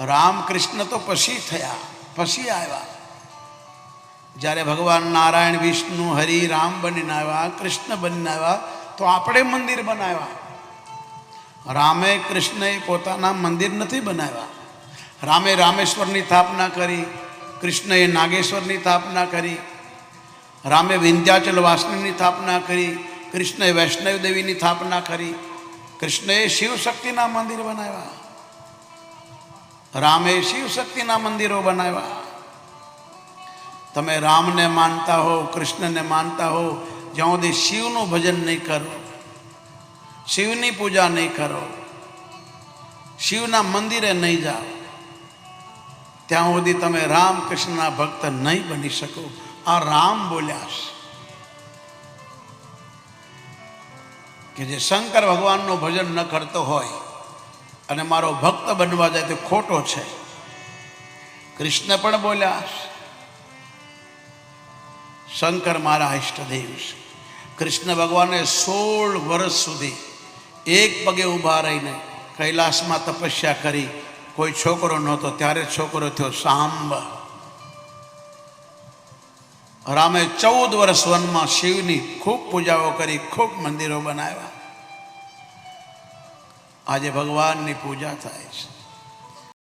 રામ કૃષ્ણ તો પછી થયા, પછી આવ્યા. જ્યારે ભગવાન નારાયણ વિષ્ણુ હરિ રામ બનીને આવ્યા, કૃષ્ણ બનીને આવ્યા, તો આપણે મંદિર બનાવ્યા. રામે કૃષ્ણએ પોતાના મંદિર નથી બનાવ્યા. રામે રામેશ્વરની સ્થાપના કરી, કૃષ્ણએ નાગેશ્વરની સ્થાપના કરી. રામે વિંધ્યાચલ વાસનીની સ્થાપના કરી, કૃષ્ણએ વૈષ્ણવ દેવીની સ્થાપના કરી. કૃષ્ણએ શિવશક્તિના મંદિર બનાવ્યા, રામે શિવશક્તિના મંદિરો બનાવ્યા. તમે રામને માનતા હો, કૃષ્ણને માનતા હો, જ્યાં સુધી શિવનું ભજન નહીં કરો, શિવની પૂજા નહીં કરો, શિવના મંદિરે નહીં જાઓ, ત્યાં સુધી તમે રામ કૃષ્ણના ભક્ત નહીં બની શકો. આ રામ બોલ્યા કે જે શંકર ભગવાનનું ભજન ન કરતો હોય અને મારો ભક્ત બનવા જાય તો ખોટો છે. કૃષ્ણ પણ બોલ્યા, શંકર મારા ઈષ્ટદેવ છે. કૃષ્ણ ભગવાને 16 વર્ષ સુધી એક પગે ઊભા રહીને કૈલાસમાં તપસ્યા કરી. કોઈ છોકરો નહોતો, ત્યારે છોકરો થયો સાંબ. રામે 14 વર્ષ વનમાં શિવની ખૂબ પૂજાઓ કરી, ખૂબ મંદિરો બનાવ્યા. આજે ભગવાનની પૂજા થાય છે.